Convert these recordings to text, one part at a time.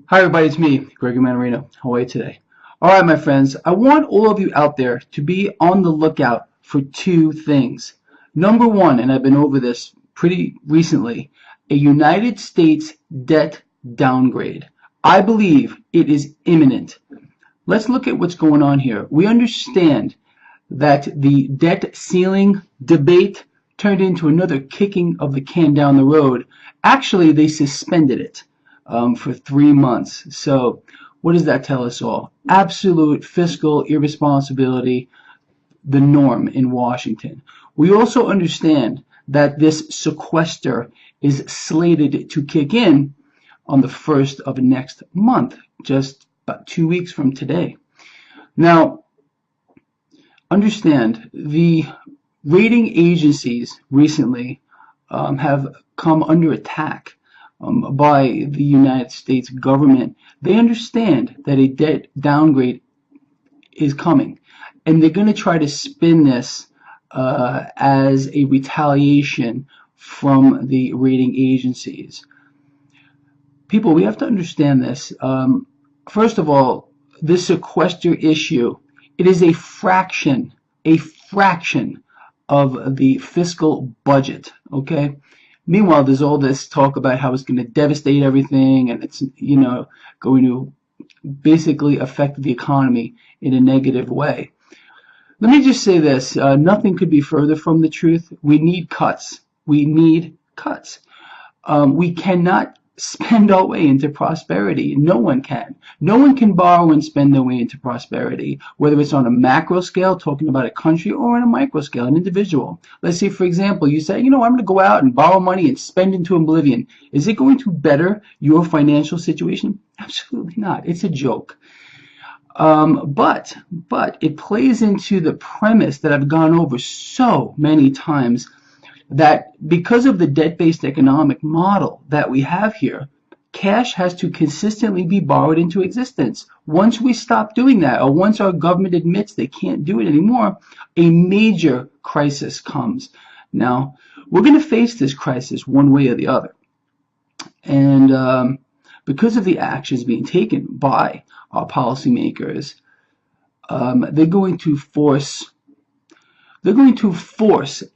Hi everybody, it's me, Gregory Manarino. How are you today? Alright my friends, I want all of you out there to be on the lookout for two things. Number one, and I've been over this pretty recently, a United States debt downgrade. I believe it is imminent. Let's look at what's going on here. We understand that the debt ceiling debate turned into another kicking of the can down the road. Actually, they suspended it for 3 months. So what does that tell us all? Absolute fiscal irresponsibility, the norm in Washington. We also understand that this sequester is slated to kick in on the 1st of next month, just about 2 weeks from today. Now, understand the rating agencies recently have come under attack by the United States government. They understand that a debt downgrade is coming, and they're going to try to spin this as a retaliation from the rating agencies. People, we have to understand this. First of all, this sequester issue, it is a fraction of the fiscal budget, okay? Meanwhile, there's all this talk about how it's going to devastate everything, and it's, going to basically affect the economy in a negative way. Let me just say this, nothing could be further from the truth. We need cuts. We need cuts. We cannot spend our way into prosperity. No one can. No one can borrow and spend their way into prosperity, whether it's on a macro scale, talking about a country, or on a micro scale, an individual. Let's say, for example, you say, I'm going to go out and borrow money and spend into oblivion. Is it going to better your financial situation? Absolutely not. It's a joke. But it plays into the premise that I've gone over so many times, that because of the debt-based economic model that we have here, cash has to consistently be borrowed into existence. Once we stop doing that, or once our government admits they can't do it anymore, a major crisis comes. Now, we're going to face this crisis one way or the other. And because of the actions being taken by our policymakers, they're going to force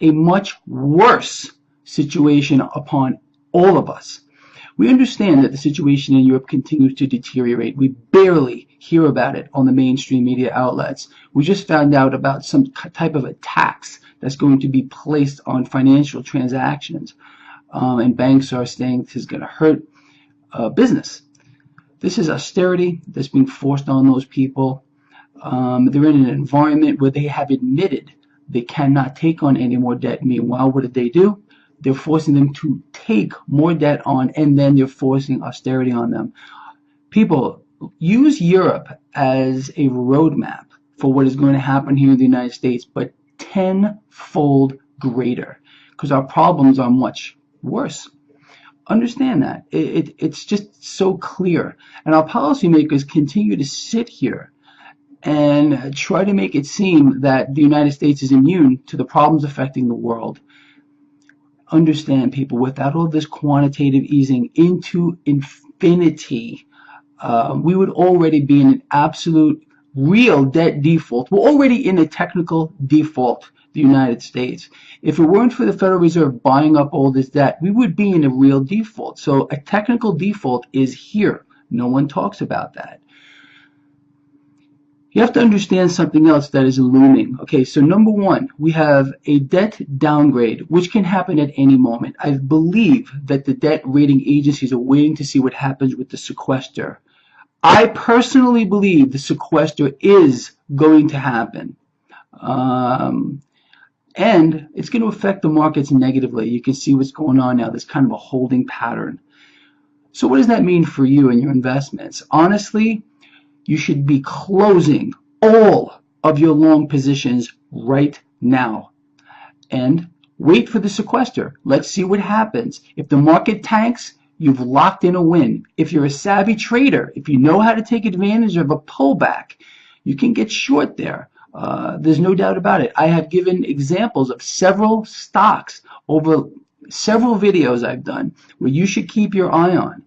a much worse situation upon all of us. We understand that the situation in Europe continues to deteriorate. We barely hear about it on the mainstream media outlets. We just found out about some type of a tax that's going to be placed on financial transactions. And banks are saying this is going to hurt business. This is austerity that's being forced on those people. They're in an environment where they have admitted they cannot take on any more debt. Meanwhile, what do? They're forcing them to take more debt on, and then they're forcing austerity on them. People, use Europe as a roadmap for what is going to happen here in the United States, but tenfold greater, because our problems are much worse. Understand that. It's just so clear. And our policymakers continue to sit here and try to make it seem that the United States is immune to the problems affecting the world. Understand, people, without all this quantitative easing into infinity, we would already be in an absolute real debt default. We're already in a technical default, the United States. If it weren't for the Federal Reserve buying up all this debt, we would be in a real default. So a technical default is here. No one talks about that. You have to understand something else that is looming. Okay, so number one, we have a debt downgrade, which can happen at any moment. I believe that the debt rating agencies are waiting to see what happens with the sequester. I personally believe the sequester is going to happen. And it's going to affect the markets negatively. You can see what's going on now. There's kind of a holding pattern. So what does that mean for you and your investments? Honestly, you should be closing all of your long positions right now and wait for the sequester. Let's see what happens. If the market tanks, you've locked in a win. If you're a savvy trader, if you know how to take advantage of a pullback, you can get short there. There's no doubt about it. I have given examples of several stocks over several videos I've done where you should keep your eye on.